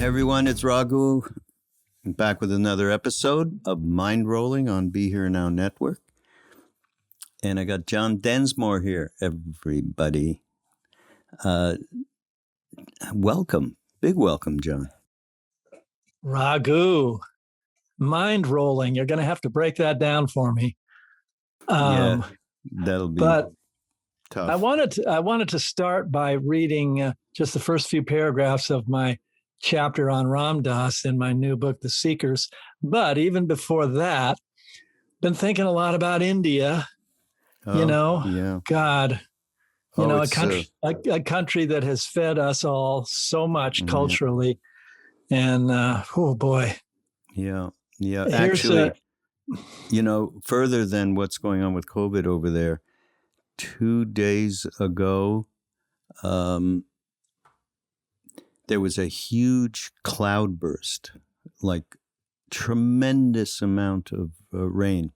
Hey everyone, it's Raghu, back with another episode of Mindrolling on Be Here Now Network. And I got John Densmore here, everybody. Welcome. Big welcome, John. Raghu, Mindrolling. You're going to have to break that down for me. Yeah, that'll be tough. I wanted to start by reading just the first few paragraphs of my chapter on Ram Dass in my new book, The Seekers. But even before that, been thinking a lot about India. God, a country that has fed us all so much culturally, and oh boy, yeah. Actually, further than what's going on with COVID over there, 2 days ago, there was a huge cloudburst, like tremendous amount of rain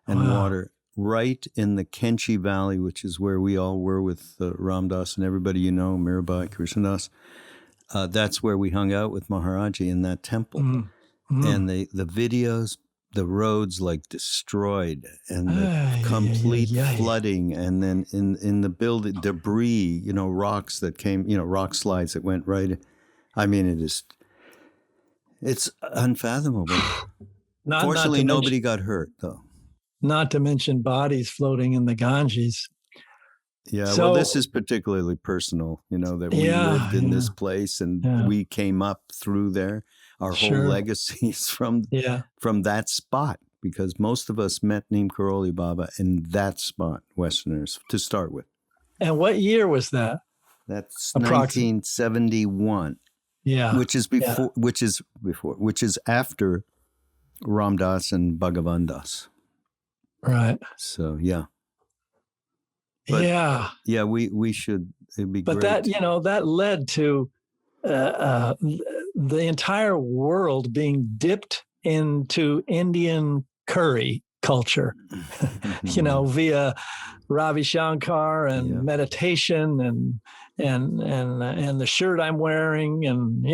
and water right in the Kenchi Valley, which is where we all were with Ram Dass and everybody Mirabai, Krishnadas. That's where we hung out with Maharaji in that temple. Mm-hmm. And the videos, the roads like destroyed and the complete flooding. And then in the building, debris, rocks that came, rock slides that went right. I mean, it's unfathomable. Fortunately, nobody got hurt though. Not to mention bodies floating in the Ganges. Yeah, so, well, this is particularly personal, that we lived in this place and we came up through there. Our whole legacy is from that spot, because most of us met Neem Karoli Baba in that spot, Westerners, to start with. And what year was that? That's 1971. Yeah. Which is after Ram Dass and Bhagavan Das. Right. So, yeah. But, yeah, we should. It'd be but great. That led to the entire world being dipped into Indian curry culture, via Ravi Shankar and meditation and the shirt I'm wearing and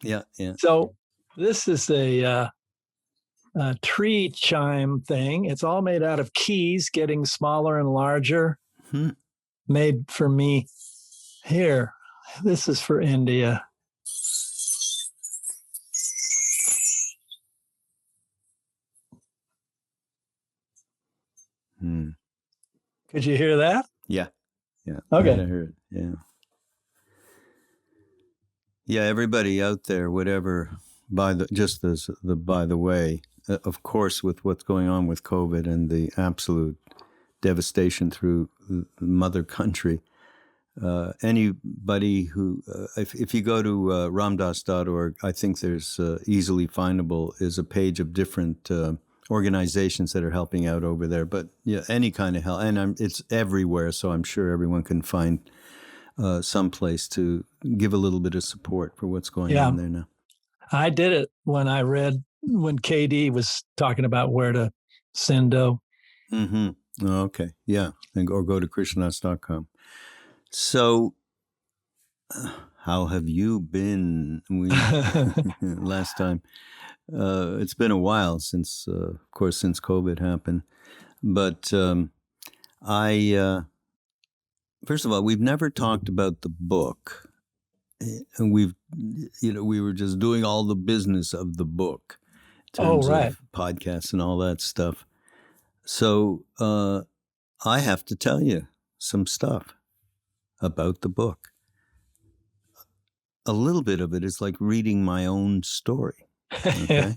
Yeah. So this is a tree chime thing. It's all made out of keys, getting smaller and larger. Made for me. Here, this is for India. Could you hear that? Yeah. Okay. I heard it. Yeah, everybody out there, whatever, by the way, of course, with what's going on with COVID and the absolute devastation through the mother country, anybody who, if you go to ramdas.org, I think there's easily findable is a page of different organizations that are helping out over there. But any kind of help, and it's everywhere, so I'm sure everyone can find some place to give a little bit of support for what's going on there now. I did it when KD was talking about where to send dough. Mm-hmm. Oh, okay. Yeah. Or go to krishnas.com. So how have you been? Last time, it's been a while since COVID happened, but first of all, we've never talked about the book, and we were just doing all the business of the book, in terms of podcasts and all that stuff. So I have to tell you some stuff about the book. A little bit of it is like reading my own story. Okay.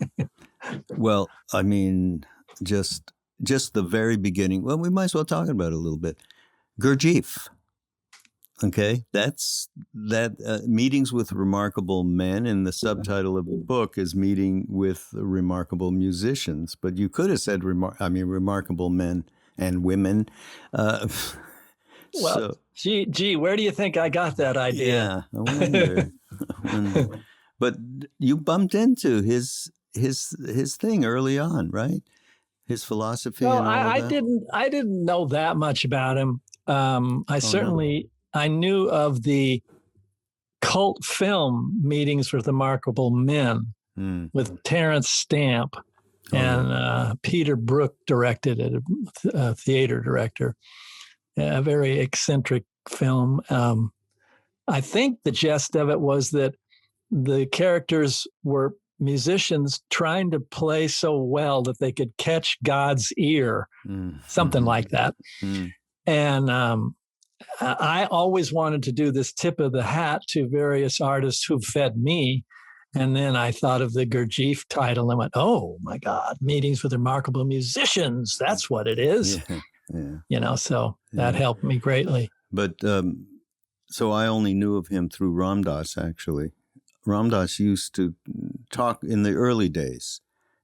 Well, I mean, just the very beginning. Well, we might as well talk about it a little bit. Gurdjieff. Okay, that's Meetings with Remarkable Men, and the subtitle of the book is Meeting with Remarkable Musicians. But you could have said remarkable men and women. Well, gee, where do you think I got that idea? Yeah, I wonder. But you bumped into his thing early on, right? His philosophy. Well, and all I of that? I didn't know that much about him. I knew of the cult film, Meetings with Remarkable Men, with Terrence Stamp. And Peter Brook directed it, a theater director. A very eccentric film. I think the gist of it was that the characters were musicians trying to play so well that they could catch God's ear, something like that. And I always wanted to do this tip of the hat to various artists who fed me. And then I thought of the Gurdjieff title and went, oh my God, Meetings with Remarkable Musicians. That's what it is. So that helped me greatly. But so I only knew of him through Ram Dass, actually. Ram Dass used to talk in the early days.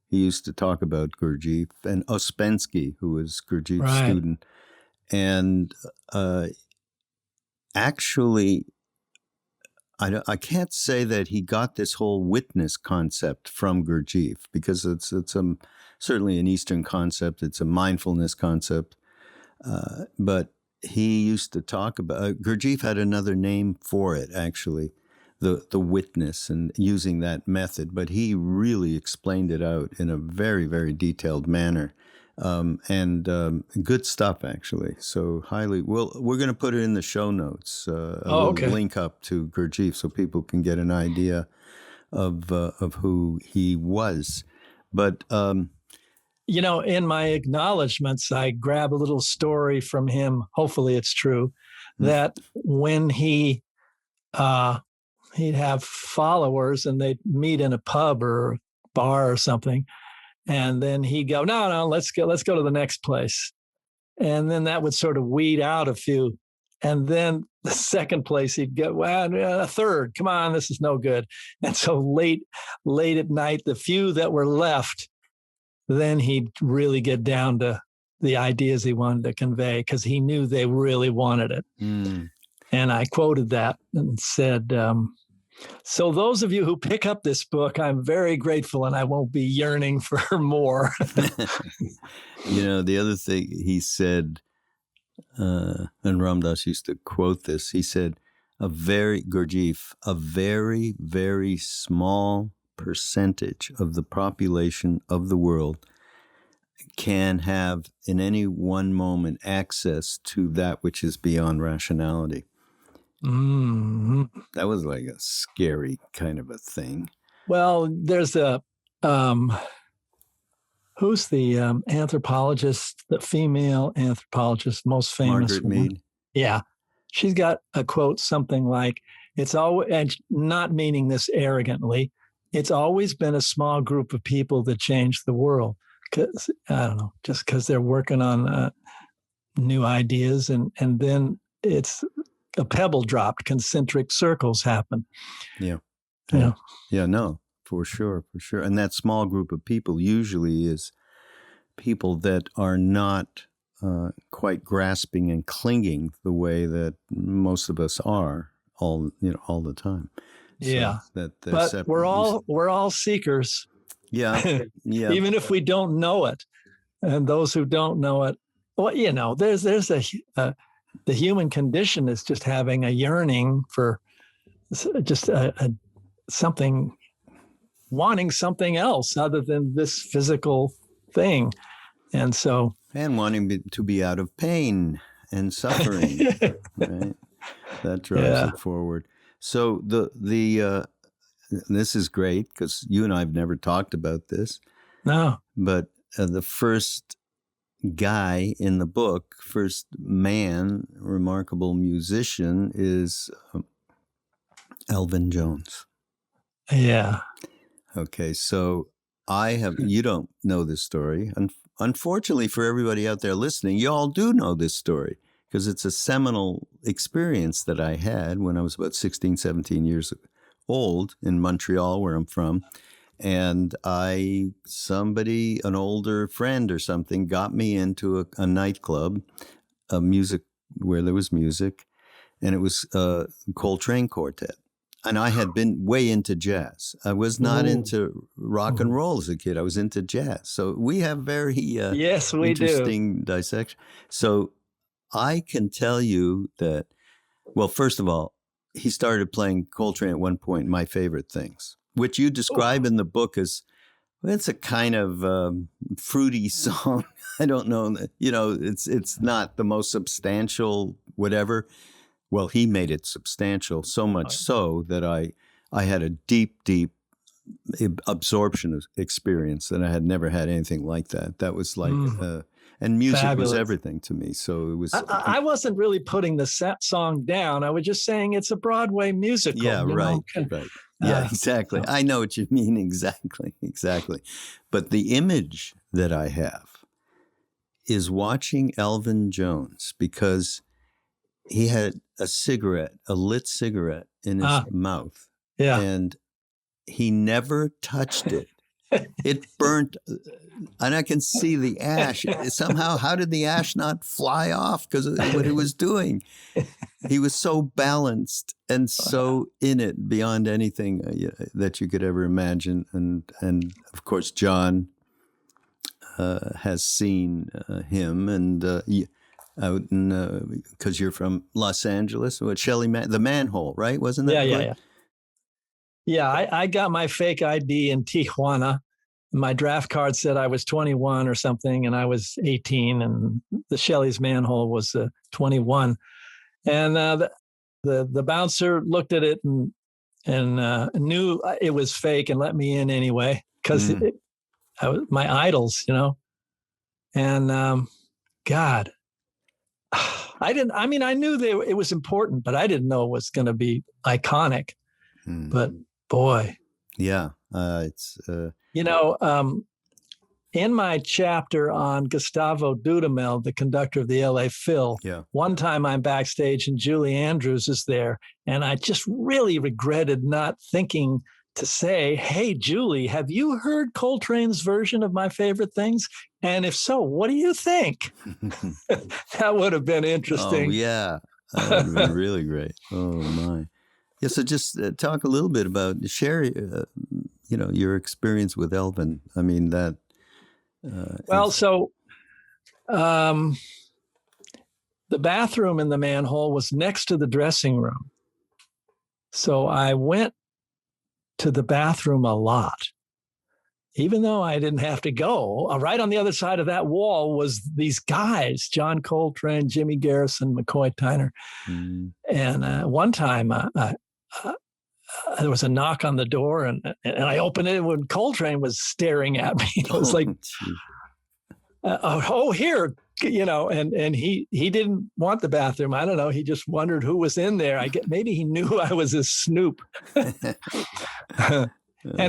He used to talk about Gurdjieff and Ouspensky, who was Gurdjieff's student. And actually, I can't say that he got this whole witness concept from Gurdjieff, because it's certainly an Eastern concept. It's a mindfulness concept. But he used to talk about, Gurdjieff had another name for it, actually, the witness, and using that method. But he really explained it out in a very, very detailed manner. And good stuff, actually. So highly, we're going to put it in the show notes, link up to Gurdjieff, so people can get an idea of who he was. But in my acknowledgments, I grab a little story from him. Hopefully, it's true that when he'd have followers and they'd meet in a pub or bar or something. And then he'd go, no, let's go to the next place. And then that would sort of weed out a few. And then the second place he'd go, well, a third, come on, this is no good. And so late at night, the few that were left, then he'd really get down to the ideas he wanted to convey, because he knew they really wanted it. And I quoted that and said, so those of you who pick up this book, I'm very grateful, and I won't be yearning for more. The other thing he said, and Ram Dass used to quote this, he said, Gurdjieff, a very, very small percentage of the population of the world can have in any one moment access to that which is beyond rationality. That was like a scary kind of a thing. Well, there's a who's the anthropologist, the female anthropologist, most famous Margaret one? Mead. Yeah, she's got a quote something like, "It's always," and not meaning this arrogantly, "it's always been a small group of people that changed the world." Because I don't know, just because they're working on new ideas, and then it's a pebble dropped, concentric circles happen. Yeah, no, for sure. And that small group of people usually is people that are not quite grasping and clinging the way that most of us are all the time. So but we're all seekers. Yeah. Even if we don't know it, and those who don't know it, well, there's the human condition is just having a yearning for just something, wanting something else other than this physical thing. And wanting to be out of pain and suffering, right? That drives it forward. So this is great, because you and I have never talked about this. No. But the first guy in the book, first man, remarkable musician, is Elvin Jones. Yeah. Okay, so you don't know this story. Unfortunately for everybody out there listening, you all do know this story, because it's a seminal experience that I had when I was about 16, 17 years old in Montreal, where I'm from. And an older friend or something, got me into a nightclub, where there was music, and it was Coltrane Quartet. And I had been way into jazz. I was not into rock and roll as a kid. I was into jazz. So we have very interesting dissection. So I can tell you that, well, first of all, he started playing Coltrane at one point, My Favorite Things, which you describe in the book as, it's a kind of fruity song. I don't know, it's not the most substantial whatever. Well, he made it substantial, so much so that I had a deep absorption experience, and I had never had anything like that. That was like, and music Fabulous. was everything to me. So it was. I wasn't really putting the song down. I was just saying it's a Broadway musical. Yeah, right. Yeah, exactly. I know what you mean. Exactly. But the image that I have is watching Elvin Jones, because he had a lit cigarette in his mouth. Yeah. And he never touched it. It burnt, and I can see the ash. Somehow, how did the ash not fly off because of what he was doing? He was so balanced and so in it beyond anything that you could ever imagine. And of course, John has seen him, and out in, because you're from Los Angeles, the Manhole, right? Wasn't that? Yeah. Yeah, I got my fake ID in Tijuana. My draft card said I was 21 or something, and I was 18, and the Shelley's Manhole was 21. And the bouncer looked at it and knew it was fake and let me in anyway, because my idols, And God, I knew it was important, but I didn't know it was going to be iconic. But boy. Yeah. It's, in my chapter on Gustavo Dudamel, the conductor of the LA Phil, one time I'm backstage and Julie Andrews is there. And I just really regretted not thinking to say, hey, Julie, have you heard Coltrane's version of My Favorite Things? And if so, what do you think? That would have been interesting. Oh, yeah. That would have been really great. Oh, my. Yeah, so just talk a little bit about, share, your experience with Elvin. I mean, that. The bathroom in the Manhole was next to the dressing room. So I went to the bathroom a lot, even though I didn't have to go. Right on the other side of that wall was these guys, John Coltrane, Jimmy Garrison, McCoy Tyner. And one time there was a knock on the door, and I opened it when Coltrane was staring at me. It was like, here, and he didn't want the bathroom. I don't know. He just wondered who was in there. Maybe he knew I was his snoop. And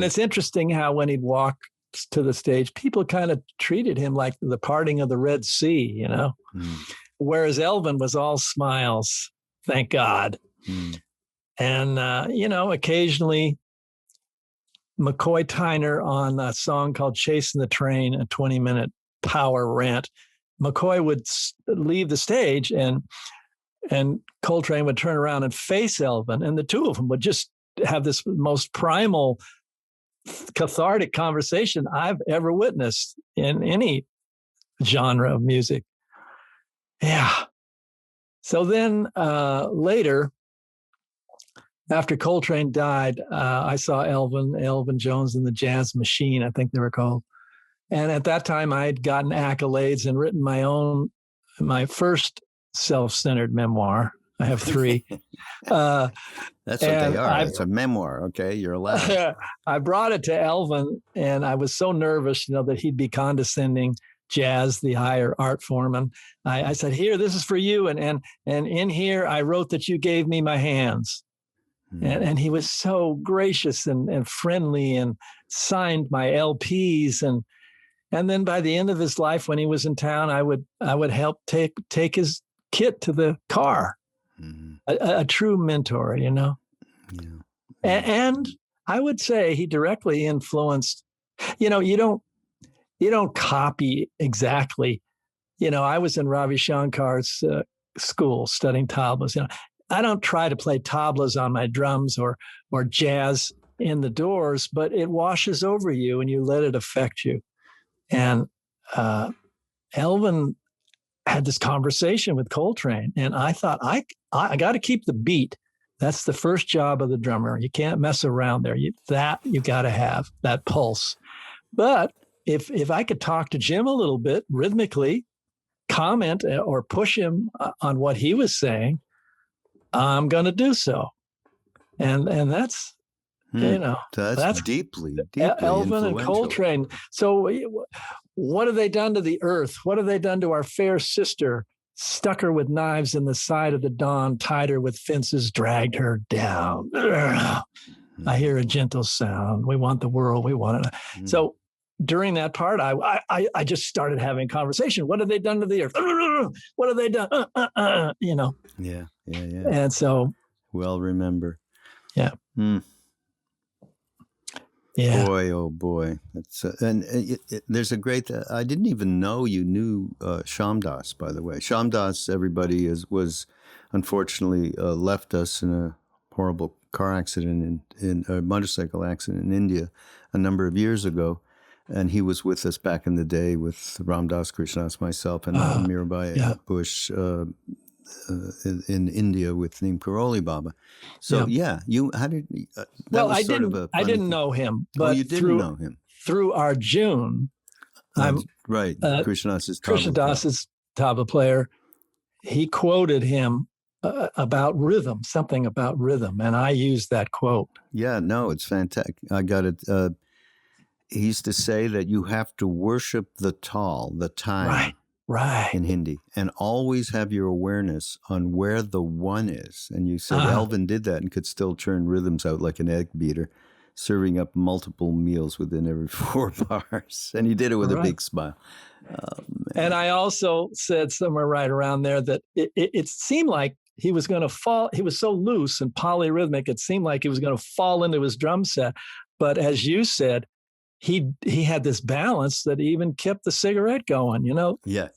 it's interesting how when he'd walk to the stage, people kind of treated him like the parting of the Red Sea, whereas Elvin was all smiles, thank God. And, occasionally McCoy Tyner on a song called Chasing the Train, a 20-minute power rant, McCoy would leave the stage and Coltrane would turn around and face Elvin, and the two of them would just have this most primal, cathartic conversation I've ever witnessed in any genre of music. Yeah. So then later, after Coltrane died, I saw Elvin Jones and the Jazz Machine, I think they were called. And at that time, I had gotten accolades and written my first self-centered memoir. I have 3. That's what they are. It's a memoir. Okay, you're allowed. I brought it to Elvin, and I was so nervous, that he'd be condescending jazz, the higher art form. And I said, here, this is for you. And in here, I wrote that you gave me my hands. And he was so gracious and friendly and signed my LPs. And then by the end of his life, when he was in town, I would help take his kit to the car. A true mentor, Yeah. And I would say he directly influenced, you don't copy exactly. I was in Ravi Shankar's school studying tablas. I don't try to play tablas on my drums or jazz in the Doors, but it washes over you and you let it affect you. And Elvin had this conversation with Coltrane, and I thought, I got to keep the beat That's the first job of the drummer. You can't mess around there. You got to have that pulse. But if I could talk to Jim a little bit rhythmically, comment or push him on what he was saying, I'm going to do so. And that's, that's deeply Elvin and Coltrane. So what have they done to the earth? What have they done to our fair sister? Stuck her with knives in the side of the dawn, tied her with fences, dragged her down. I hear a gentle sound. We want the world. We want it. So during that part, I just started having conversation. What have they done to the earth? What have they done? Yeah. And so. Well, remember. Yeah. Yeah. Boy, oh boy. There's a great, I didn't even know you knew Shamdas, by the way. Shamdas, everybody was unfortunately left us in a horrible car accident, in a motorcycle accident in India a number of years ago. And he was with us back in the day with Ramdas Krishnas, myself, and Mirabai Bush in India with Neem Karoli Baba. So I didn't know him, but you didn't know him through Arjun. I'm right. Krishnadas's tabla player. He quoted him about rhythm, something about rhythm, and I used that quote. Yeah, no, it's fantastic. I got it. He used to say that you have to worship the tal, the time. Right. In Hindi, and always have your awareness on where the one is. And you said Elvin did that and could still churn rhythms out like an egg beater, serving up multiple meals within every 4 bars. And he did it with a big smile. Oh, and I also said somewhere right around there that it seemed like he was going to fall. He was so loose and polyrhythmic, it seemed like he was going to fall into his drum set. But as you said, he had this balance that even kept the cigarette going, Yeah.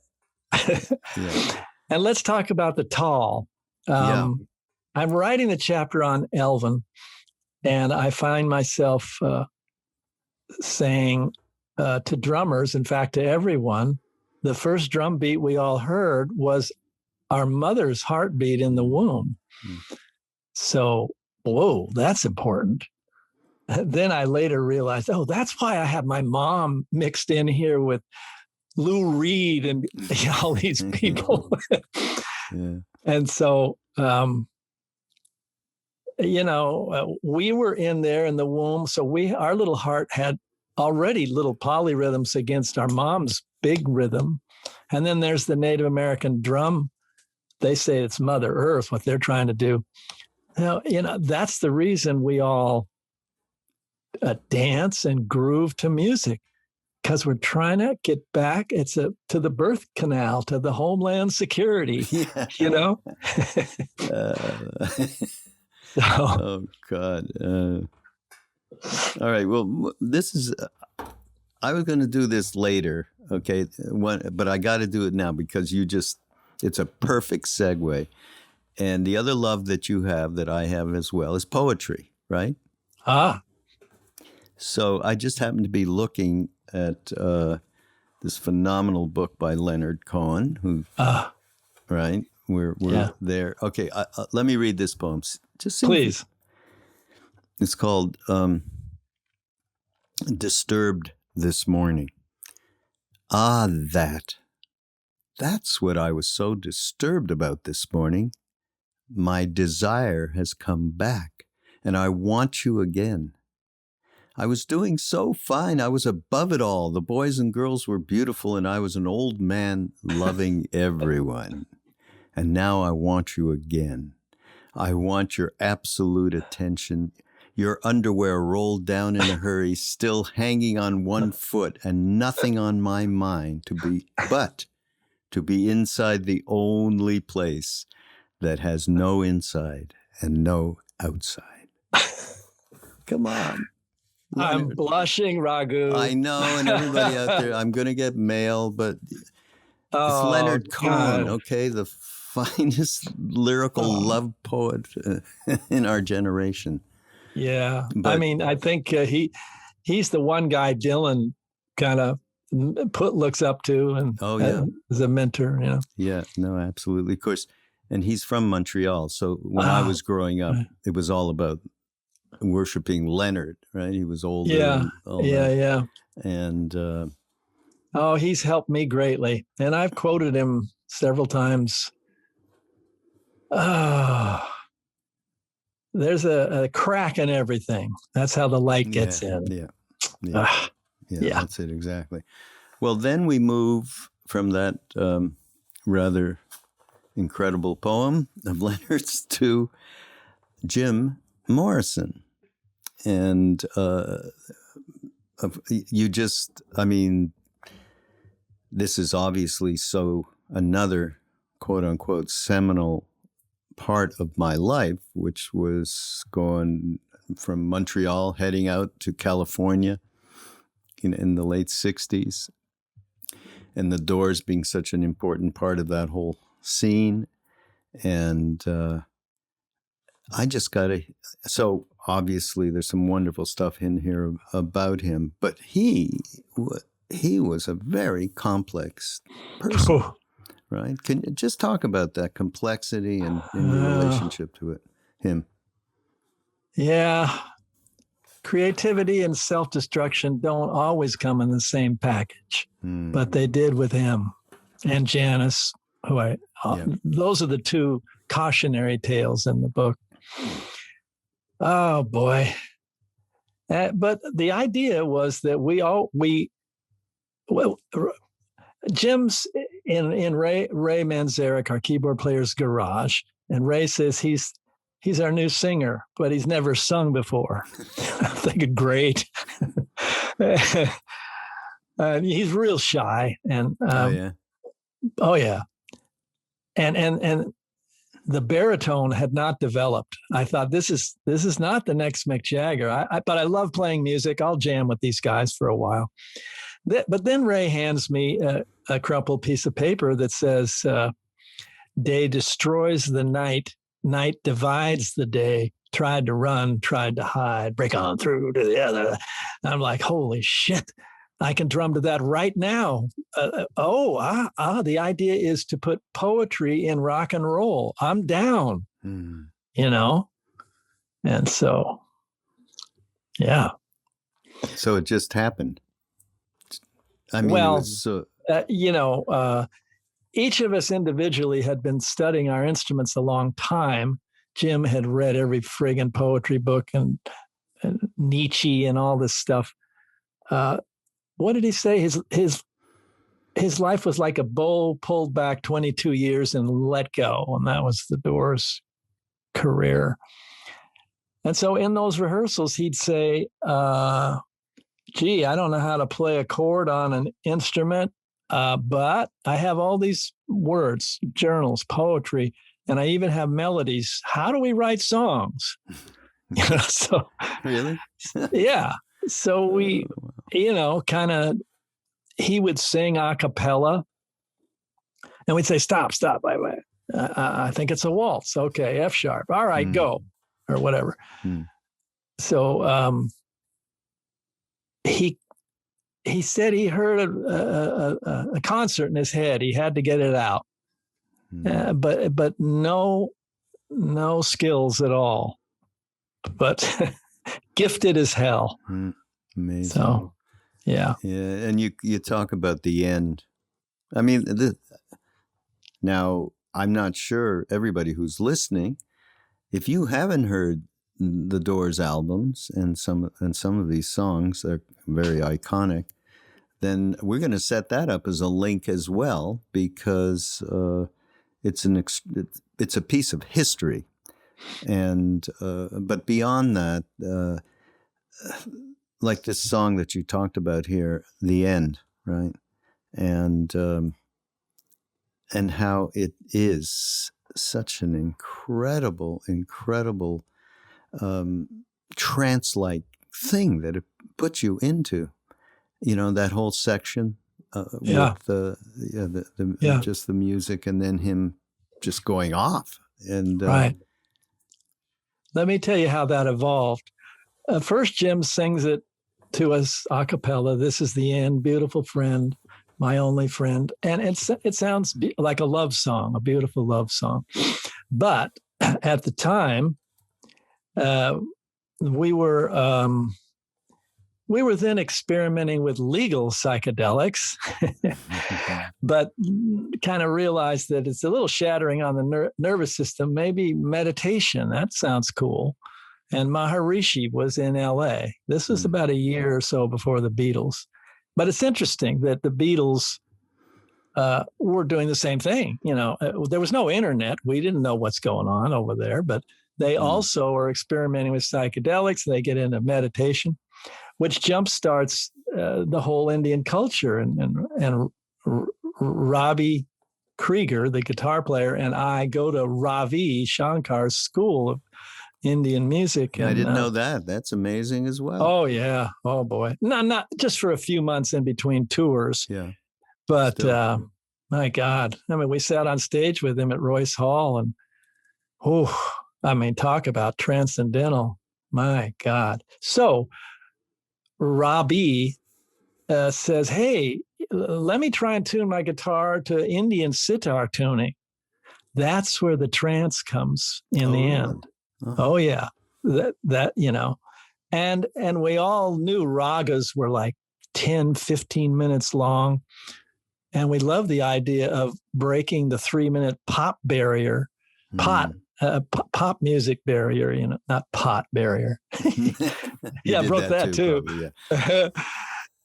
And let's talk about the tal. I'm writing the chapter on Elvin, and I find myself saying to drummers, in fact, to everyone, the first drum beat we all heard was our mother's heartbeat in the womb. So, whoa, that's important. Then I later realized, that's why I have my mom mixed in here with Lou Reed and all these people. And so, we were in there in the womb. So our little heart had already little polyrhythms against our mom's big rhythm. And then there's the Native American drum. They say it's Mother Earth, what they're trying to do. That's the reason we all dance and groove to music, because we're trying to get back. It's to the birth canal, to the homeland security, Oh God. All right. Well, this is, I was going to do this later. Okay. But I got to do it now because it's a perfect segue. And the other love that you have, that I have as well, is poetry, right? So I just happened to be looking at this phenomenal book by Leonard Cohen, who, right? We're there. Okay, let me read this poem. Just please. It's called "Disturbed This Morning." That's what I was so disturbed about this morning. My desire has come back, and I want you again. I was doing so fine. I was above it all. The boys and girls were beautiful, and I was an old man loving everyone. And now I want you again. I want your absolute attention. Your underwear rolled down in a hurry, still hanging on one foot, and nothing on my mind but to be inside the only place that has no inside and no outside. Come on. I'm blushing, Raghu. I know, and everybody out there, I'm going to get mail, but it's Leonard Cohen, okay? The finest lyrical love poet in our generation. Yeah. But, I think he's the one guy Dylan kind of looks up to and as a mentor, Yeah, no, absolutely. Of course, And he's from Montreal. So when I was growing up, it was all about worshiping Leonard, right? He was older. Yeah, yeah. And he's helped me greatly. And I've quoted him several times. There's a crack in everything. That's how the light gets in. Yeah, that's it, exactly. Well, then we move from that rather incredible poem of Leonard's to Jim Morrison. And this is obviously another quote unquote seminal part of my life, which was going from Montreal, heading out to California in the late 60s. And the Doors being such an important part of that whole scene. And so obviously there's some wonderful stuff in here about him, but he was a very complex person, right? Can you just talk about that complexity and your relationship to him? Yeah. Creativity and self-destruction don't always come in the same package, but they did with him and Janis, those are the two cautionary tales in the book. Oh boy. But the idea was that Jim's in Ray Manzarek, our keyboard player's garage, and Ray says he's our new singer, but he's never sung before. I'm thinking, great. He's real shy, and and the baritone had not developed. I thought this is not the next Mick Jagger. But I love playing music. I'll jam with these guys for a while. But then Ray hands me a crumpled piece of paper that says, "Day destroys the night. Night divides the day. Tried to run, tried to hide. Break on through to the other." I'm like, holy shit! I can drum to that right now. The idea is to put poetry in rock and roll. I'm down, And so, yeah. So it just happened. I mean, each of us individually had been studying our instruments a long time. Jim had read every friggin' poetry book and Nietzsche and all this stuff. What did he say? His life was like a bow pulled back 22 years and let go. And that was the Doors' career. And so in those rehearsals, he'd say, gee, I don't know how to play a chord on an instrument, but I have all these words, journals, poetry, and I even have melodies. How do we write songs? So really? Yeah. So we, he would sing a cappella and we'd say, stop. I think it's a waltz. Okay. F sharp. All right, go, or whatever. So he said he heard a concert in his head. He had to get it out, but no skills at all, but gifted as hell. Amazing. So, yeah. And you talk about the end. I mean, now I'm not sure everybody who's listening, if you haven't heard the Doors albums and some of these songs are very iconic, then we're going to set that up as a link as well, because it's a piece of history, and but beyond that, like this song that you talked about here, "The End," right, and how it is such an incredible trance-like thing that it puts you into, that whole section with just the music, and then him just going off. And right. Let me tell you how that evolved. First, Jim sings it to us a cappella. This is the end, beautiful friend, my only friend. And it sounds like a love song, a beautiful love song. But at the time, we were then experimenting with legal psychedelics, but kind of realized that it's a little shattering on the nervous system. Maybe meditation, that sounds cool. And Maharishi was in LA. This was about a year or so before the Beatles. But it's interesting that the Beatles were doing the same thing. There was no internet. We didn't know what's going on over there, but they also are experimenting with psychedelics. They get into meditation, which jumpstarts the whole Indian culture. And Ravi Krieger, the guitar player, and I go to Ravi Shankar's school of Indian music. And, I didn't know that. That's amazing as well. Oh, yeah. Oh, boy. Not just for a few months in between tours. Yeah. But my God, I mean, we sat on stage with him at Royce Hall and, talk about transcendental. My God. So Rabi says, hey, let me try and tune my guitar to Indian sitar tuning. That's where the trance comes in the end. Oh, yeah. That and we all knew ragas were like 10, 15 minutes long. And we love the idea of breaking the 3-minute pop barrier, pop music barrier, not pot barrier. Yeah, I broke that too. Probably, yeah.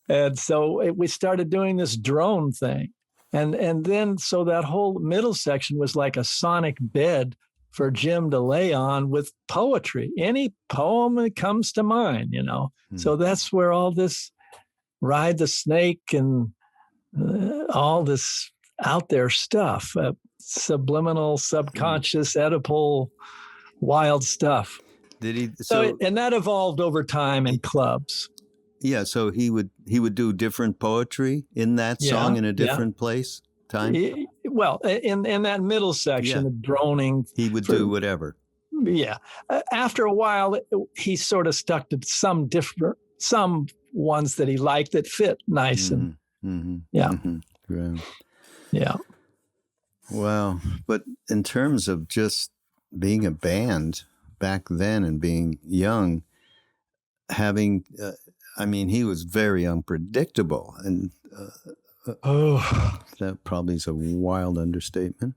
And so we started doing this drone thing. And then so that whole middle section was like a sonic bed for Jim to lay on with poetry, any poem that comes to mind, So that's where all this Ride the Snake and all this out there stuff, subliminal, subconscious, Oedipal, wild stuff. Did he? And that evolved over time in clubs. Yeah, so he would do different poetry in that song in a different place, time. Well, in that middle section, the droning, he would do whatever. Yeah, after a while, he sort of stuck to some ones that he liked that fit nice and. Yeah. Yeah. Wow. But in terms of just being a band back then and being young, having, he was very unpredictable. And that probably is a wild understatement.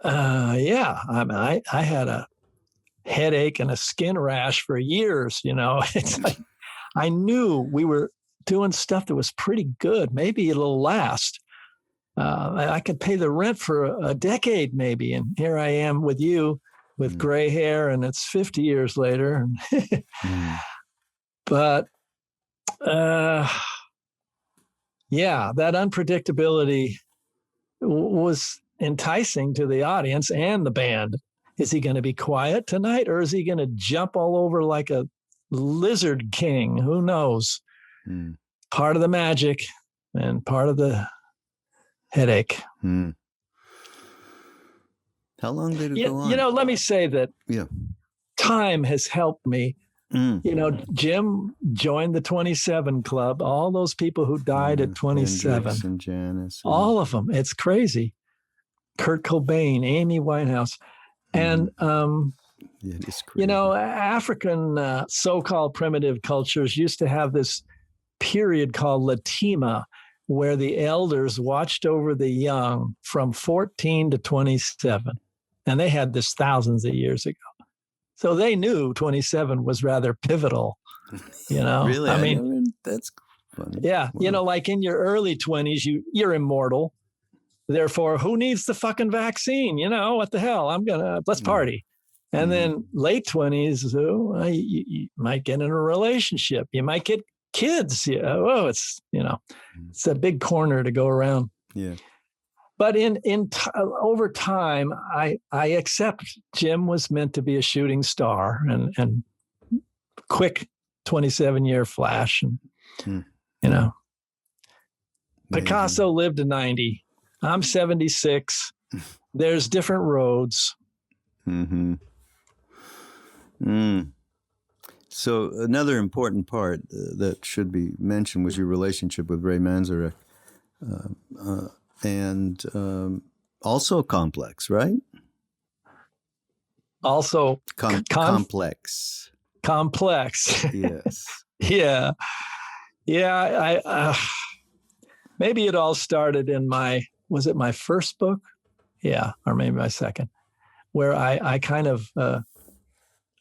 Yeah. I had a headache and a skin rash for years, It's like I knew we were doing stuff that was pretty good. Maybe it'll last. I could pay the rent for a decade, maybe. And here I am with you with gray hair, and it's 50 years later. But that unpredictability was enticing to the audience and the band. Is he going to be quiet tonight, or is he going to jump all over like a lizard king? Who knows? Part of the magic and part of the headache. How long did it go on? Let me say that time has helped me. Jim joined the 27 Club. All those people who died at 27. And Janice. All of them. It's crazy. Kurt Cobain, Amy Winehouse. And, it is crazy. African so-called primitive cultures used to have this period called Latima, where the elders watched over the young from 14 to 27. And they had this thousands of years ago. So they knew 27 was rather pivotal, Really? I mean, that's funny. Yeah. Wow. Like in your early 20s, you're immortal. Therefore, who needs the fucking vaccine? What the hell? Let's party. And then late 20s, you might get in a relationship. You might get kids. It's a big corner to go around. Yeah. But over time, I accept Jim was meant to be a shooting star and quick 27-year flash. And, Picasso lived to 90. I'm 76. There's different roads. So another important part that should be mentioned was your relationship with Ray Manzarek. And also complex, right? also complex. Complex. Yes. Yeah. Maybe it all started in was it my first book? Yeah, or maybe my second, where I kind of,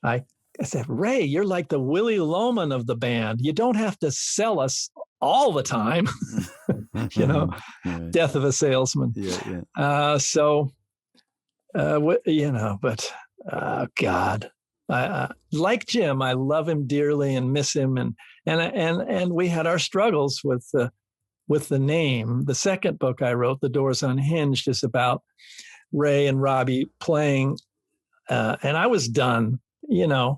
I said, Ray, you're like the Willy Loman of the band. You don't have to sell us all the time, right. Death of a salesman. Yeah. But God, I like Jim. I love him dearly and miss him. And we had our struggles with the name. The second book I wrote, The Doors Unhinged, is about Ray and Robbie playing, and I was done, and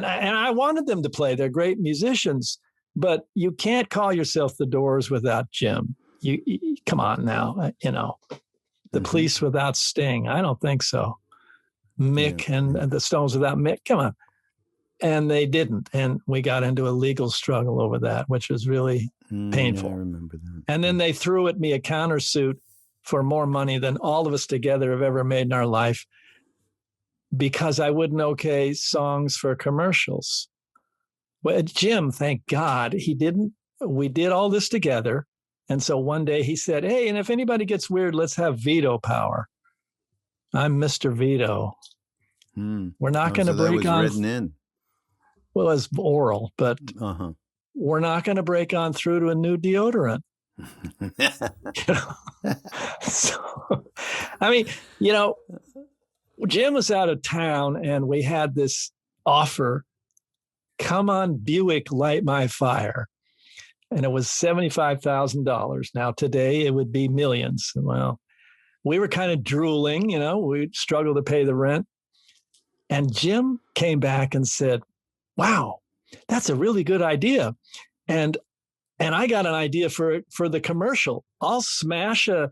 I wanted them to play. They're great musicians, but you can't call yourself the Doors without Jim. You come on now, the Police without Sting. I don't think so. Mick and the Stones without Mick. Come on. And they didn't. And we got into a legal struggle over that, which was really painful. I remember that. And then they threw at me a countersuit for more money than all of us together have ever made in our life, because I wouldn't okay songs for commercials. Well, Jim, thank God, he didn't. We did all this together. And so one day he said, hey, and if anybody gets weird, let's have veto power. I'm Mr. Veto. We're not going to break on. Written in. Well, it was oral, but we're not going to break on through to a new deodorant. So, I mean, Jim was out of town and we had this offer, come on Buick, light my fire. And it was $75,000. Now today it would be millions. Well, we were kind of drooling, we struggled to pay the rent. And Jim came back and said, wow, that's a really good idea. And I got an idea for the commercial. I'll smash a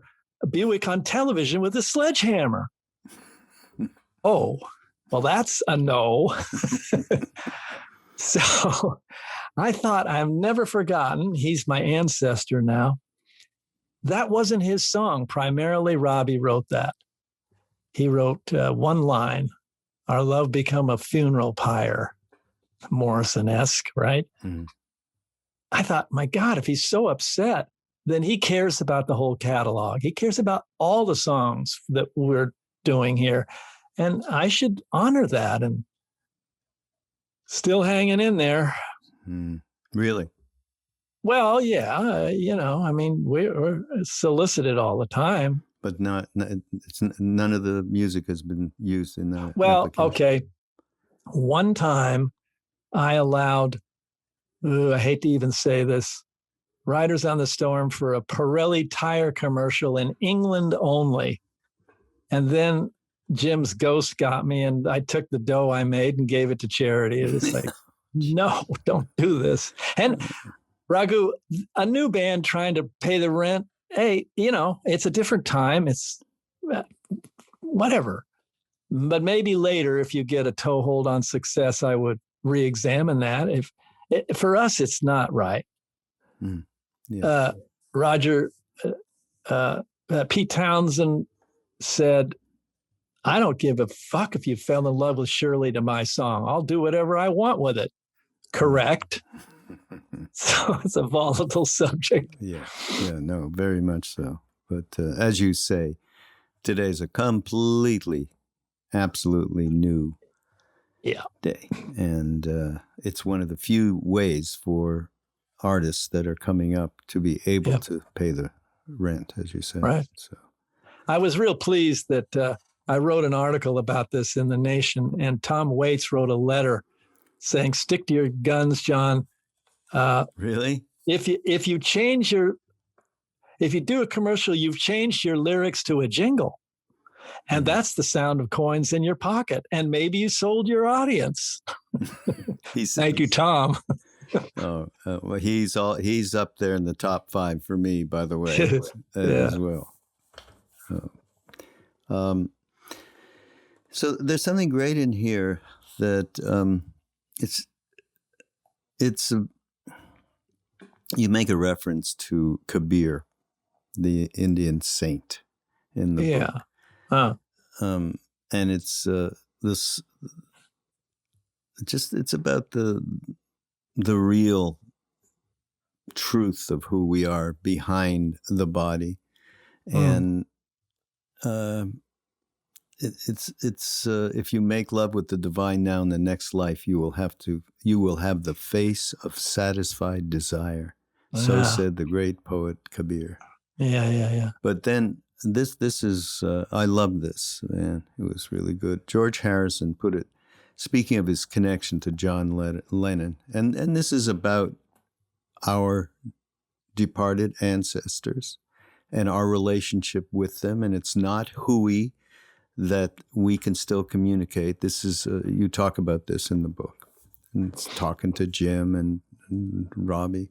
Buick on television with a sledgehammer. Oh, well, that's a no. So I thought, I've never forgotten, he's my ancestor now. That wasn't his song. Primarily, Robbie wrote that. He wrote one line, our love become a funeral pyre, Morrison-esque, right? Mm-hmm. I thought, my God, if he's so upset, then he cares about the whole catalog. He cares about all the songs that we're doing here. And I should honor that, and still hanging in there. Really? Well, yeah, I mean, we're solicited all the time. But none of the music has been used in that. Well, okay. One time I allowed, I hate to even say this, Riders on the Storm for a Pirelli tire commercial in England only. And then Jim's ghost got me, and I took the dough I made and gave it to charity. It was like, no, don't do this. And Raghu, a new band trying to pay the rent, hey, it's a different time. It's whatever. But maybe later, if you get a toehold on success, I would re-examine that. For us, it's not right. Yeah. Roger, Pete Townsend said, I don't give a fuck if you fell in love with Shirley to my song. I'll do whatever I want with it. Correct. So it's a volatile subject. Yeah, no, very much so. But as you say, today's a completely, absolutely new day. And it's one of the few ways for artists that are coming up to be able to pay the rent, as you said. Right. So I was real pleased that I wrote an article about this in The Nation, and Tom Waits wrote a letter saying, stick to your guns, John. Really? If you do a commercial, you've changed your lyrics to a jingle. And that's the sound of coins in your pocket. And maybe you sold your audience. Thank you, Tom. Well, he's up there in the top 5 for me, by the way, as well. So there's something great in here that you make a reference to Kabir, the Indian saint, in the book. and it's this. It's about the real truth of who we are behind the body, and it's if you make love with the divine now in the next life, you will have the face of satisfied desire. So said the great poet Kabir. Yeah. But then this is I love this, man. It was really good. George Harrison put it, speaking of his connection to John Lennon, and this is about our departed ancestors and our relationship with them, and it's not hooey that we can still communicate. This is you talk about this in the book, and it's talking to Jim and Robbie.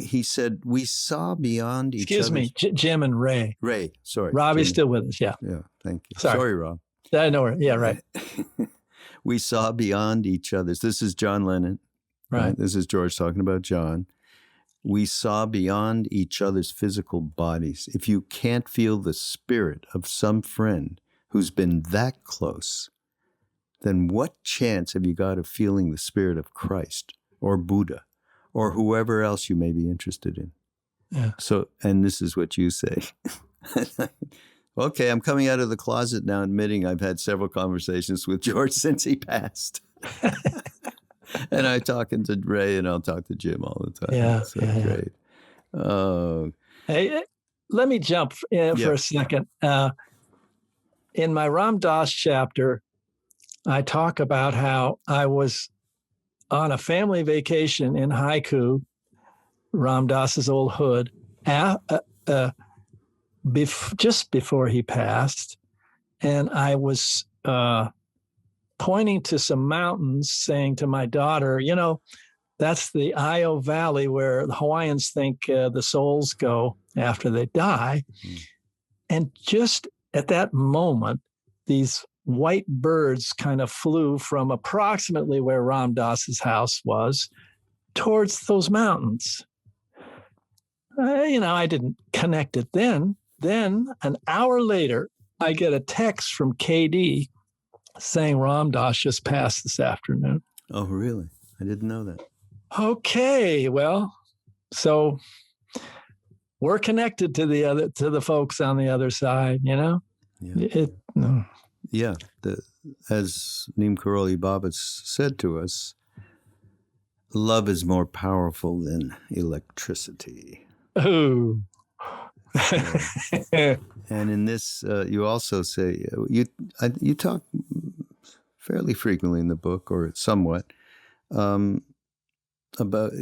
He said, we saw beyond each other. Excuse me, Jim and Ray. Ray, sorry. Robbie's still with us, yeah. Yeah, thank you. Sorry Rob. I know her. Yeah, right. We saw beyond each other's. This is John Lennon. Right. This is George talking about John. We saw beyond each other's physical bodies. If you can't feel the spirit of some friend who's been that close, then what chance have you got of feeling the spirit of Christ or Buddha or whoever else you may be interested in? Yeah. So, and this is what you say. Okay, I'm coming out of the closet now, admitting I've had several conversations with George since he passed. And I'm talking to Ray, and I'll talk to Jim all the time. Yeah, so great. Oh, hey, let me jump for a second. In my Ram Dass chapter, I talk about how I was on a family vacation in Haiku, Ram Dass's old hood, just before he passed, and I was pointing to some mountains, saying to my daughter, that's the Io Valley where the Hawaiians think the souls go after they die. And just at that moment, these white birds kind of flew from approximately where Ram Dass's house was towards those mountains. I didn't connect it then. Then an hour later, I get a text from KD saying Ram Dass just passed this afternoon. Oh, really? I didn't know that. Okay, well, so we're connected to the folks on the other side, Yeah. No. Yeah. As Neem Karoli Baba said to us, love is more powerful than electricity. Oh. And in this, you also say, you talk fairly frequently in the book, or somewhat, about,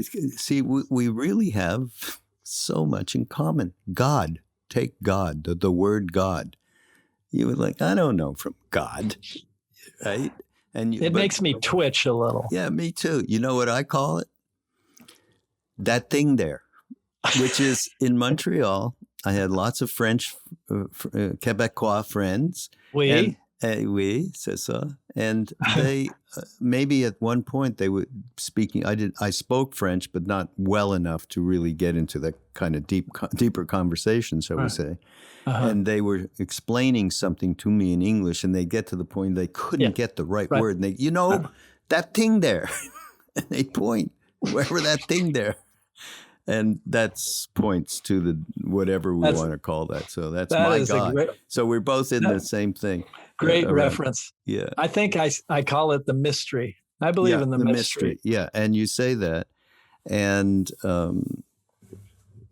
we really have so much in common. God, take God, the word God. You were like, I don't know from God, right? And it makes me twitch a little. Yeah, me too. You know what I call it? That thing there, which is in Montreal. I had lots of French, Quebecois friends. Oui, c'est ça. And they, maybe at one point they were speaking, I spoke French, but not well enough to really get into that kind of deeper conversation, shall we say. Uh-huh. And they were explaining something to me in English, and they get to the point they couldn't get the right word. And they, that thing there. And they point, wherever that thing there. And that points to the whatever we want to call that. So that's my God. So we're both in the same thing. Great reference. Yeah. I think I call it the mystery. I believe in the mystery. Yeah. And you say that. And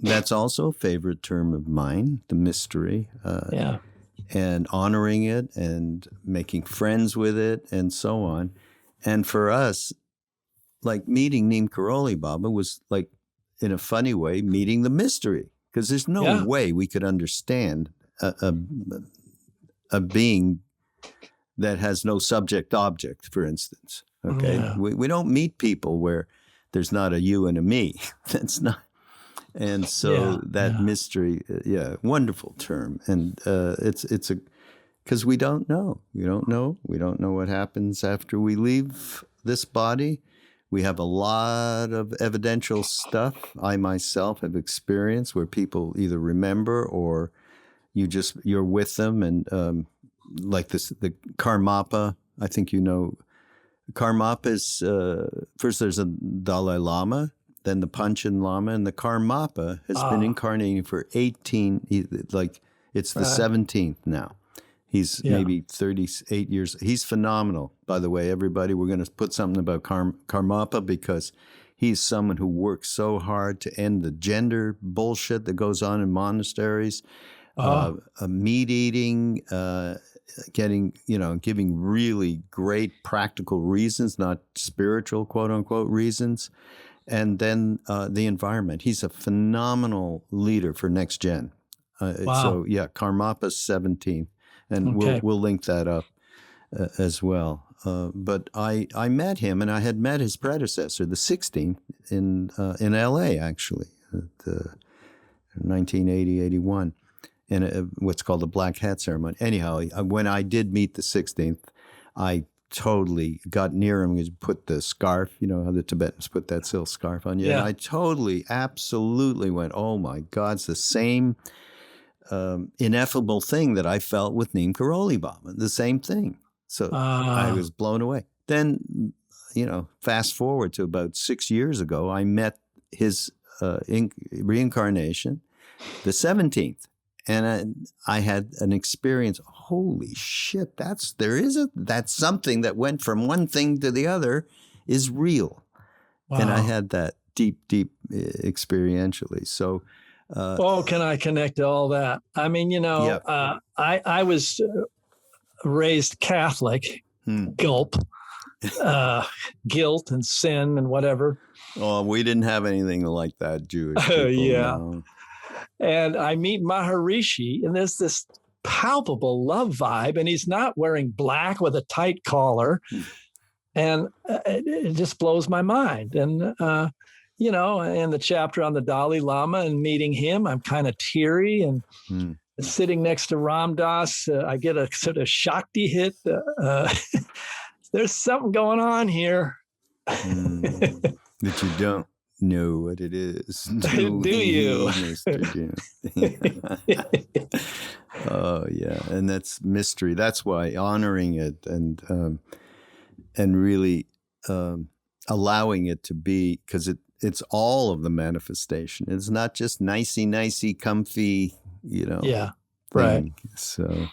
that's also a favorite term of mine, the mystery. And honoring it and making friends with it and so on. And for us, like meeting Neem Karoli Baba was like, in a funny way, meeting the mystery, because there's no way we could understand a being that has no subject object, for instance. Okay, we don't meet people where there's not a you and a me. That's not, and so that mystery, wonderful term, and it's because we don't know what happens after we leave this body. We have a lot of evidential stuff I myself have experienced where people either remember or, you're with them, and like the Karmapa. I think Karmapa is first. There's a Dalai Lama, then the Panchen Lama, and the Karmapa has been incarnating for 18. It's the 17th now. He's maybe 38 years. He's phenomenal, by the way, everybody. We're going to put something about Karmapa because he's someone who works so hard to end the gender bullshit that goes on in monasteries, meat eating, giving really great practical reasons, not spiritual, quote unquote, reasons. And then the environment. He's a phenomenal leader for Next Gen. So, Karmapa's 17th. And we'll link that up as well. But I met him, and I had met his predecessor, the 16th, in L.A., actually, 1980, 81, in what's called the Black Hat Ceremony. Anyhow, when I did meet the 16th, I totally got near him and put the scarf, how the Tibetans put that silk scarf on you. Yeah. And I totally, absolutely went, oh, my God, it's the same ineffable thing that I felt with Neem Karoli Baba, the same thing. So I was blown away. Then, fast forward to about 6 years ago, I met his reincarnation, the 17th. And I had an experience. Holy shit! That's something that went from one thing to the other is real. Wow. And I had that deep experientially. So, can I connect to all that? I mean, I was raised Catholic. Gulp, guilt and sin and whatever. Oh, we didn't have anything like that, Jewish people. No. And I meet Maharishi, and there's this palpable love vibe, and he's not wearing black with a tight collar. And it just blows my mind. And, in the chapter on the Dalai Lama and meeting him, I'm kind of teary and sitting next to Ram Dass. I get a sort of Shakti hit. There's something going on here. That you don't know what it is. Do you? Mr. Jim. Oh, yeah. And that's mystery. That's why honoring it and really allowing it to be, because it's all of the manifestation. It's not just nicey, comfy, Yeah, right. Thing. So,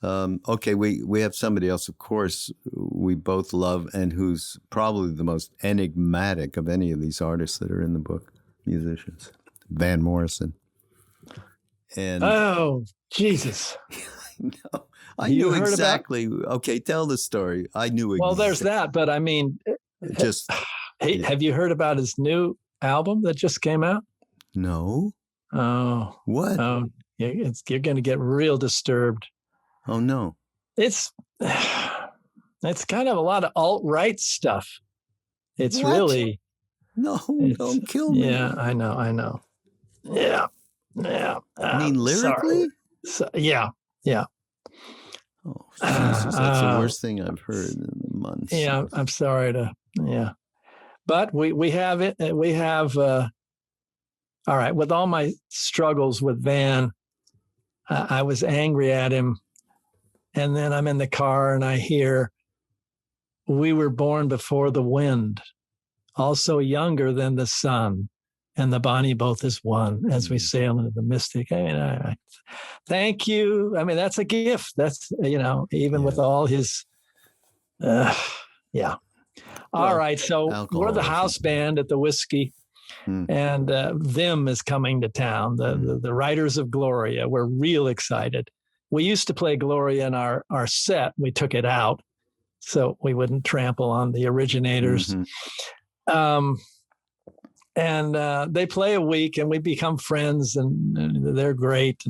okay, we have somebody else, of course, we both love and who's probably the most enigmatic of any of these artists that are in the book, musicians, Van Morrison. And oh, Jesus. I knew exactly. Okay, tell the story. I knew exactly. Well, there's that, but I mean, have you heard about his new album that just came out? No. Oh. What? Oh, you're going to get real disturbed. Oh, no. It's kind of a lot of alt-right stuff. It's what? Really. No, don't kill me. Yeah, I know. Yeah. I mean, lyrically? Yeah. Oh, Jesus, that's the worst thing I've heard in months. Yeah, I'm sorry but we have it. We have, all right, with all my struggles with Van, I was angry at him. And then I'm in the car and I hear, we were born before the wind, also younger than the sun, and the Bonnie both is one as we sail into the mystic. I mean, thank you. I mean, that's a gift. That's, even with all his, All right. So we're the house band at the Whiskey, and Vim is coming to town, the writers of Gloria. We're real excited. We used to play Gloria in our set. We took it out so we wouldn't trample on the originators. And they play a week and we become friends and they're great.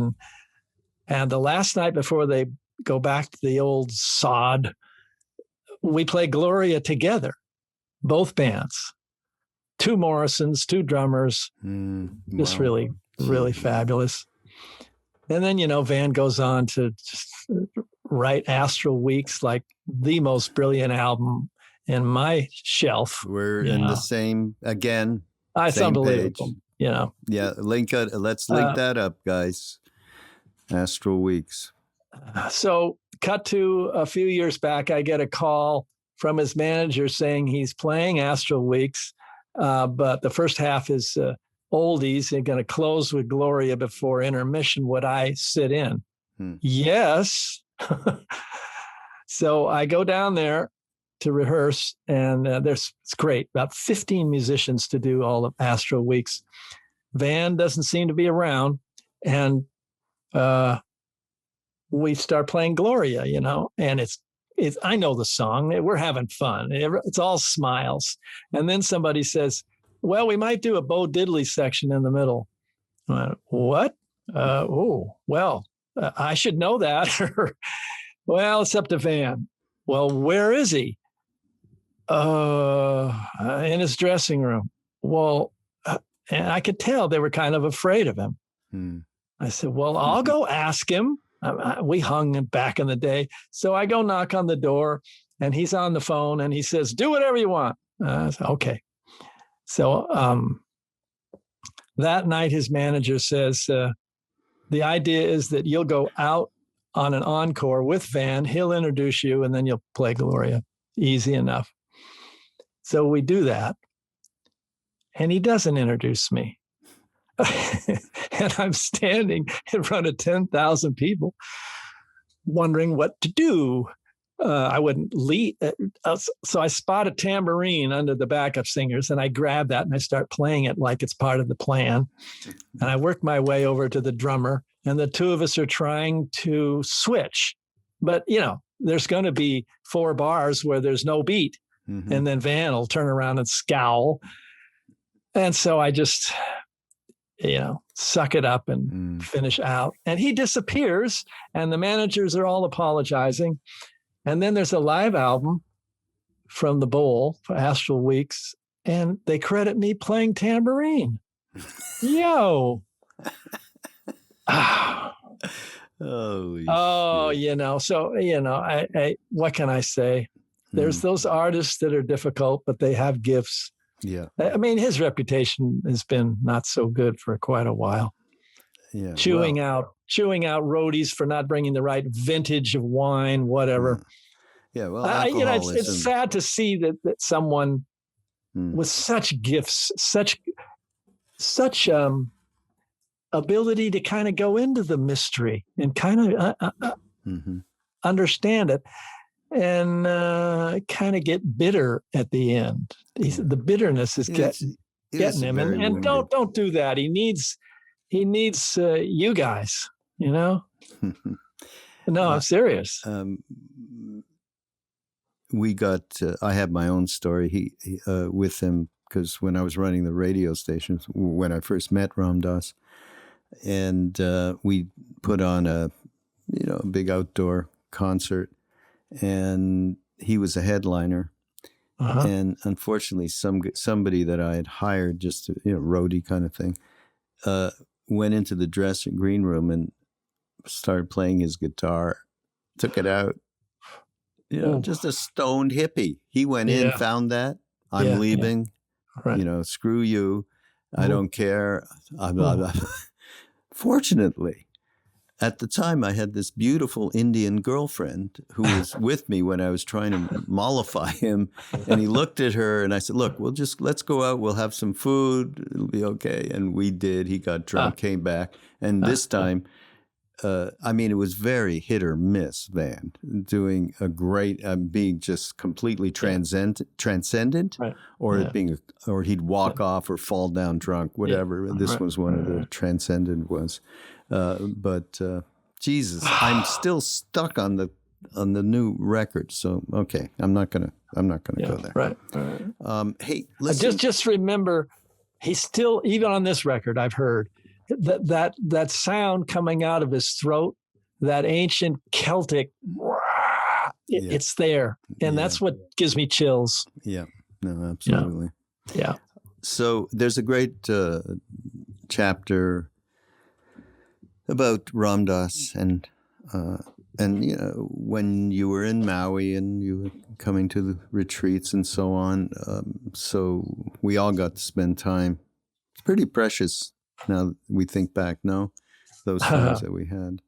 And the last night before they go back to the old sod, we play Gloria together, both bands, 2 Morrisons, 2 drummers, just really, really fabulous. And then, Van goes on to just write Astral Weeks, like the most brilliant album in my shelf. We're in the same, again, it's same unbelievable, page. Yeah, link it. Let's link that up, guys. Astral Weeks. So cut to a few years back, I get a call from his manager saying he's playing Astral Weeks, but the first half is oldies and going to close with Gloria before intermission. Would I sit in? Yes. So I go down there to rehearse, and it's great. About 15 musicians to do all of Astral Weeks. Van doesn't seem to be around, and we start playing Gloria, and it's I know the song. We're having fun. It's all smiles. And then somebody says, well, we might do a Bo Diddley section in the middle. I went, what? I should know that. Well, it's up to Van. Well, where is he? In his dressing room. Well, and I could tell they were kind of afraid of him. I said, well, I'll go ask him. We hung back in the day. So I go knock on the door, and he's on the phone, and he says, do whatever you want. I said, okay. So that night, his manager says, the idea is that you'll go out on an encore with Van. He'll introduce you, and then you'll play Gloria. Easy enough. So we do that, and he doesn't introduce me. And I'm standing in front of 10,000 people wondering what to do. I wouldn't lead. So I spot a tambourine under the backup singers, and I grab that and I start playing it like it's part of the plan. And I work my way over to the drummer, and the two of us are trying to switch. But, there's going to be 4 bars where there's no beat. Mm-hmm. And then Van will turn around and scowl. And so I just, suck it up and finish out. And he disappears, and the managers are all apologizing. And then there's a live album from the Bowl for Astral Weeks, and they credit me playing tambourine. Yo. Oh, So, I what can I say? There's those artists that are difficult, but they have gifts. Yeah. I mean, his reputation has been not so good for quite a while. Yeah. Chewing out roadies for not bringing the right vintage of wine, whatever. Yeah. Well, alcoholism. It's sad to see that someone with such gifts, such ability to kind of go into the mystery and kind of understand it, and kind of get bitter at the end. The bitterness is getting him, and don't do that. He needs you guys. No, I'm serious. I have my own story. He with him, because when I was running the radio stations, when I first met Ram Dass, and we put on a big outdoor concert, and he was a headliner. And unfortunately, somebody that I had hired, just roadie kind of thing, went into the green room and started playing his guitar, took it out. Just a stoned hippie. He went in, found that. I'm leaving. Yeah. Right. Screw you. I don't care. Fortunately, at the time, I had this beautiful Indian girlfriend who was with me when I was trying to mollify him. And he looked at her, and I said, look, let's go out. We'll have some food. It'll be okay. And we did. He got drunk, came back. And this time, it was very hit or miss, Van, doing a great, being just completely transcendent, right. Or he'd walk off or fall down drunk, whatever. Yeah. This was one of the transcendent ones. But Jesus, I'm still stuck on the new record. So okay, I'm not gonna go there. Right. Hey, listen. Just remember, he's still, even on this record, I've heard that sound coming out of his throat, that ancient Celtic, it's there, and that's what gives me chills. Yeah. No, absolutely. Yeah. So there's a great chapter about Ram Dass and when you were in Maui and you were coming to the retreats and so on. So we all got to spend time. It's pretty precious now that we think back. No, those times that we had.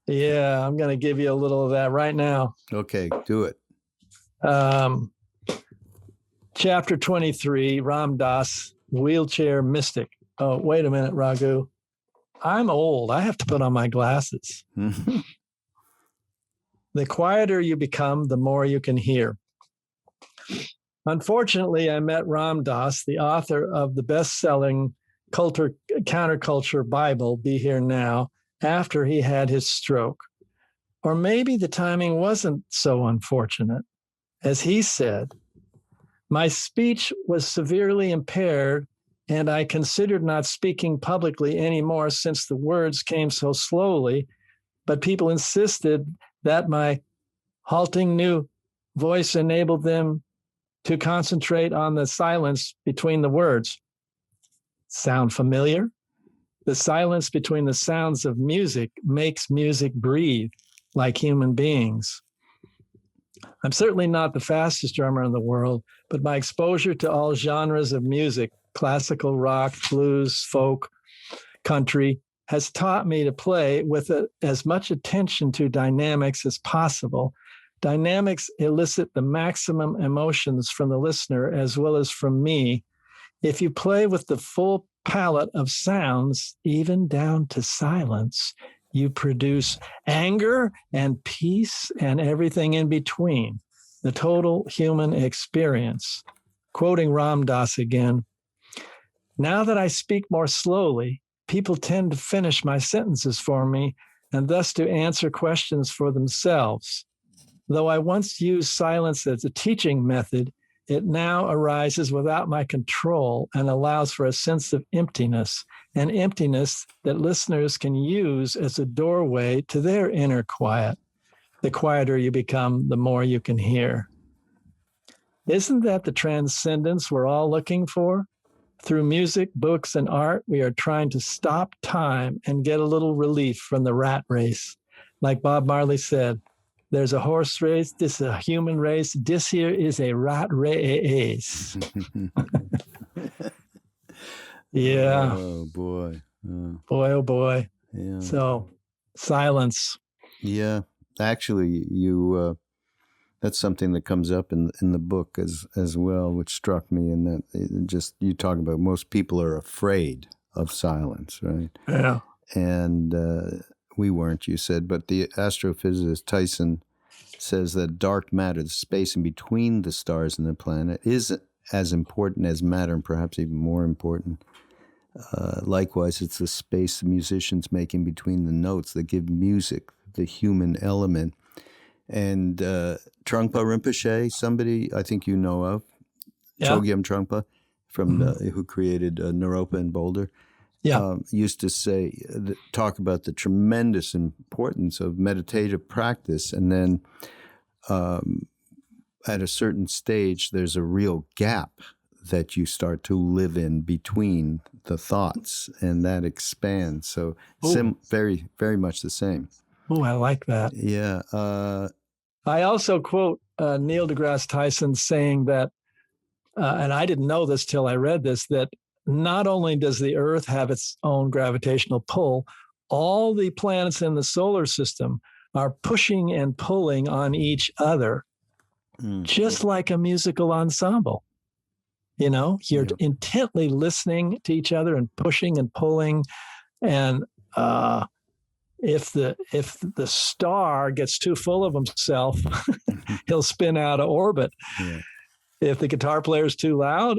Yeah, I'm going to give you a little of that right now. Okay, do it. Chapter 23, Ram Dass, Wheelchair Mystic. Oh, wait a minute, Raghu. I'm old. I have to put on my glasses. The quieter you become, the more you can hear. Unfortunately, I met Ram Dass, the author of the best-selling counterculture Bible, Be Here Now, after he had his stroke. Or maybe the timing wasn't so unfortunate. As he said, my speech was severely impaired, and I considered not speaking publicly anymore since the words came so slowly, but people insisted that my halting new voice enabled them to concentrate on the silence between the words. Sound familiar? The silence between the sounds of music makes music breathe like human beings. I'm certainly not the fastest drummer in the world, but my exposure to all genres of music, classical, rock, blues, folk, country, has taught me to play with as much attention to dynamics as possible. Dynamics elicit the maximum emotions from the listener as well as from me. If you play with the full palette of sounds, even down to silence, you produce anger and peace and everything in between, the total human experience. Quoting Ram Dass again, now that I speak more slowly, people tend to finish my sentences for me and thus to answer questions for themselves. Though I once used silence as a teaching method, it now arises without my control and allows for a sense of emptiness, an emptiness that listeners can use as a doorway to their inner quiet. The quieter you become, the more you can hear. Isn't that the transcendence we're all looking for? Through music, books, and art, we are trying to stop time and get a little relief from the rat race. Like Bob Marley said, there's a horse race, this is a human race, this here is a rat race. Yeah. Oh, boy. Boy, oh, boy. Yeah. So, silence. Yeah. Actually, that's something that comes up in the book as well, which struck me in that you talk about most people are afraid of silence, right? Yeah. And we weren't, you said, but the astrophysicist Tyson says that dark matter, the space in between the stars and the planet, is as important as matter and perhaps even more important. Likewise, it's the space the musicians make in between the notes that give music the human element. And Trungpa Rinpoche, somebody I think you know of, Chogyam Trungpa, from who created Naropa in Boulder, used to talk about the tremendous importance of meditative practice. And then at a certain stage, there's a real gap that you start to live in between the thoughts, and that expands. So very, very much the same. Oh, I like that. Yeah. I also quote Neil deGrasse Tyson saying that, and I didn't know this till I read this, that not only does the Earth have its own gravitational pull, all the planets in the solar system are pushing and pulling on each other, just like a musical ensemble. You know, you're intently listening to each other and pushing and pulling. And if the star gets too full of himself, he'll spin out of orbit. Yeah. If the guitar player is too loud,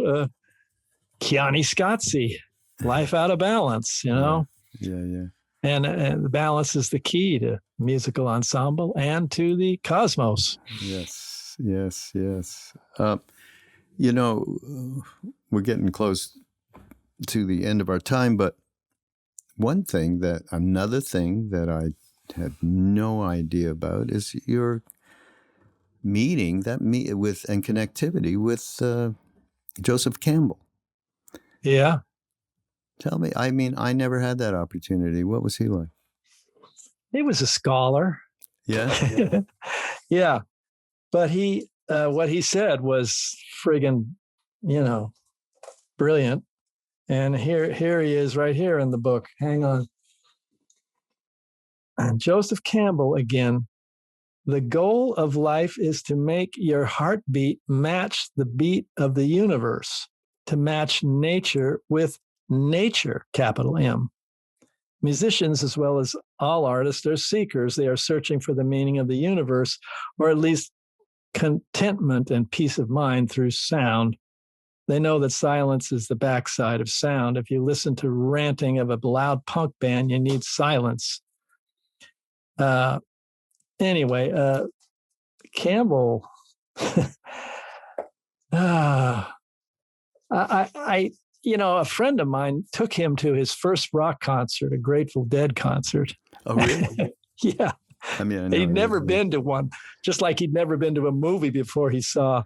Chiani Scazzi, life out of balance, you know? Yeah. And the balance is the key to musical ensemble and to the cosmos. Yes. You know, we're getting close to the end of our time, but another thing that I had no idea about is your meeting and connectivity with Joseph Campbell. Yeah. Tell me, I mean, I never had that opportunity. What was he like? He was a scholar. Yeah. Yeah. But what he said was friggin', brilliant. And here he is right here in the book. Hang on. Joseph Campbell again. The goal of life is to make your heartbeat match the beat of the universe, to match nature with nature, capital M. Musicians, as well as all artists, are seekers. They are searching for the meaning of the universe, or at least contentment and peace of mind through sound. They know that silence is the backside of sound. If you listen to ranting of a loud punk band, you need silence. Anyway, Campbell, a friend of mine took him to his first rock concert, a Grateful Dead concert. Oh, really? Yeah. I mean, he'd never been to one, just like he'd never been to a movie before he saw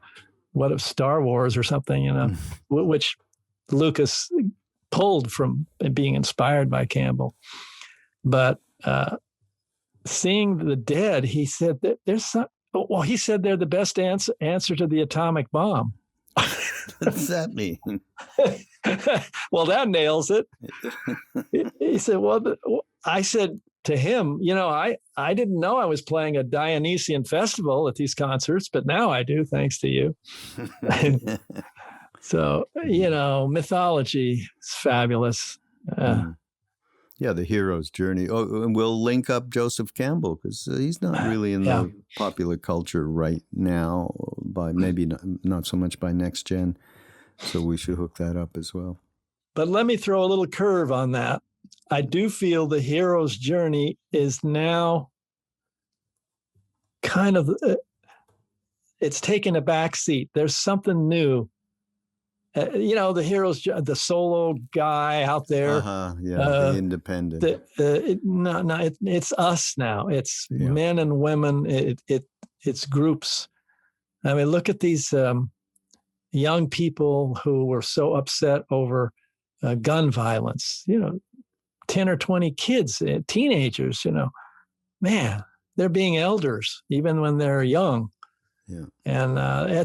Star Wars or something, which Lucas pulled from being inspired by Campbell. But seeing the Dead, he said that he said they're the best answer to the atomic bomb. What does that mean? Well, that nails it. He said, I said to him, I didn't know I was playing a Dionysian festival at these concerts, but now I do, thanks to you. So, mythology is fabulous. Yeah, the hero's journey. Oh, and we'll link up Joseph Campbell because he's not really in the popular culture right now, by maybe not so much by next gen. So we should hook that up as well. But let me throw a little curve on that. I do feel the hero's journey is now kind of, it's taken a back seat. There's something new. The hero's, the solo guy out there. The independent. It's us now. It's men and women. It's groups. I mean, look at these young people who were so upset over gun violence. 10 or 20 kids, teenagers. Man, they're being elders even when they're young. Yeah, and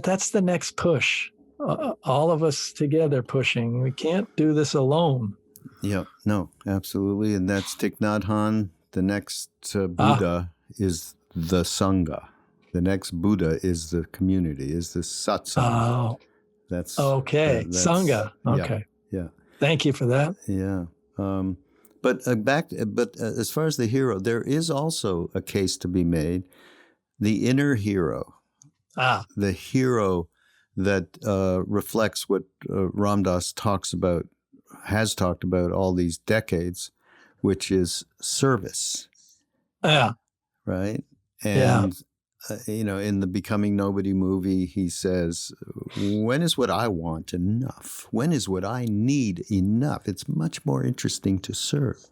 that's the next push. All of us together pushing. We can't do this alone. Yeah, no, absolutely. And that's Thich Nhat Hanh. The next Buddha is the Sangha. The next Buddha is the community, is the satsang. Oh, that's okay. Sangha. Okay. Yeah. Thank you for that. Yeah. But as far as the hero, there is also a case to be made. The inner hero. The hero that reflects what Ram Dass has talked about all these decades, which is service. Yeah. Right? And, in the Becoming Nobody movie, he says, when is what I want enough? When is what I need enough? It's much more interesting to serve.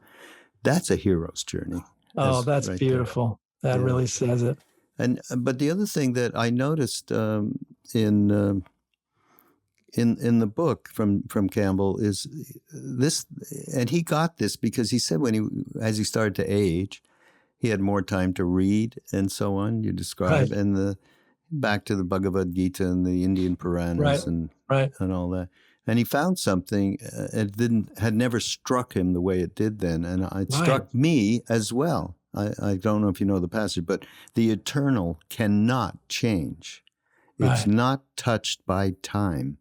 That's a hero's journey. That's right, beautiful. There. That really says it. But the other thing that I noticed in the book from Campbell is this, and he got this because he said as he started to age, he had more time to read and so on. You describe and back to the Bhagavad Gita and the Indian Puranas and all that. And he found something it had never struck him the way it did then, and it struck me as well. I don't know if you know the passage, but the eternal cannot change. It's not touched by time.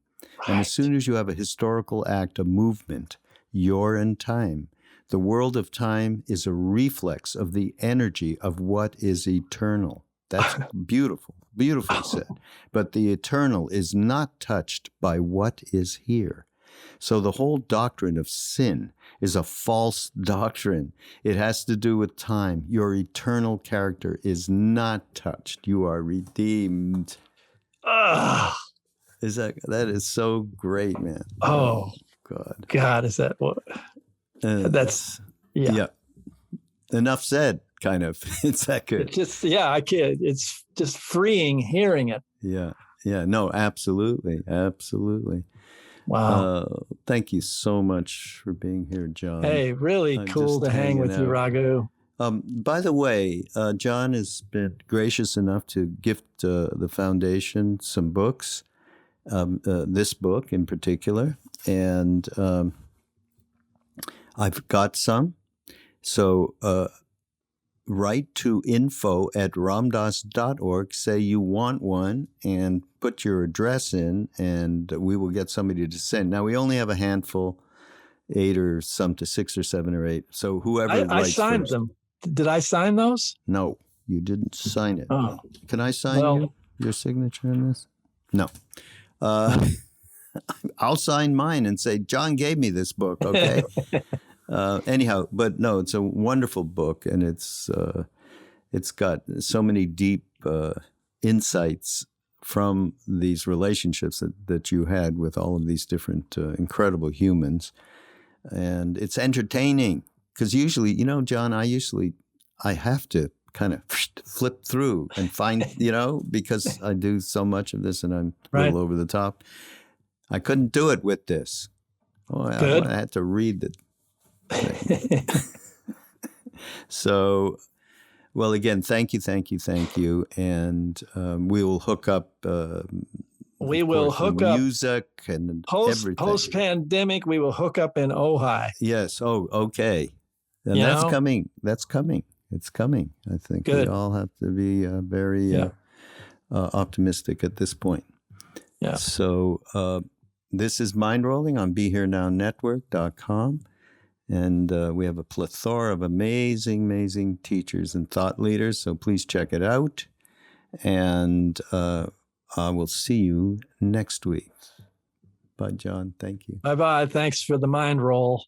And as soon as you have a historical act, a movement, you're in time. The world of time is a reflex of the energy of what is eternal. That's beautiful, beautifully said. But the eternal is not touched by what is here. So the whole doctrine of sin is a false doctrine. It has to do with time. Your eternal character is not touched. You are redeemed. That is so great, man. Oh, God, is that what? That's yeah. Enough said. Kind of. It's that good. I can't. It's just freeing hearing it. Yeah. No, absolutely. Wow. Thank you so much for being here, John. Hey, really cool to hang with you, Raghu. By the way, John has been gracious enough to gift the foundation some books, this book in particular, and I've got some. So write to info@ramdas.org, say you want one, and put your address in, and we will get somebody to send. Now, we only have a handful, 6 or 7 or 8. So whoever writes I signed first. them. Did I sign those? No, you didn't sign it. Oh. Can I sign your signature on this? No. I'll sign mine and say, John gave me this book, okay? Anyhow, but no, it's a wonderful book, and it's got so many deep insights from these relationships that you had with all of these different incredible humans. And it's entertaining because usually, John, I have to kind of flip through and find, because I do so much of this and I'm a little over the top. I couldn't do it with this. I had to read it. So, well, again, thank you. And we will hook up. We will hook up music and everything. Post-pandemic, we will hook up in Ojai. Yes. Oh, okay. And that's coming. It's coming. I think we all have to be very optimistic at this point. Yeah. So this is Mindrolling on BeHereNowNetwork.com. And we have a plethora of amazing teachers and thought leaders. So please check it out. And I will see you next week. Bye, John. Thank you. Bye-bye. Thanks for the mind roll.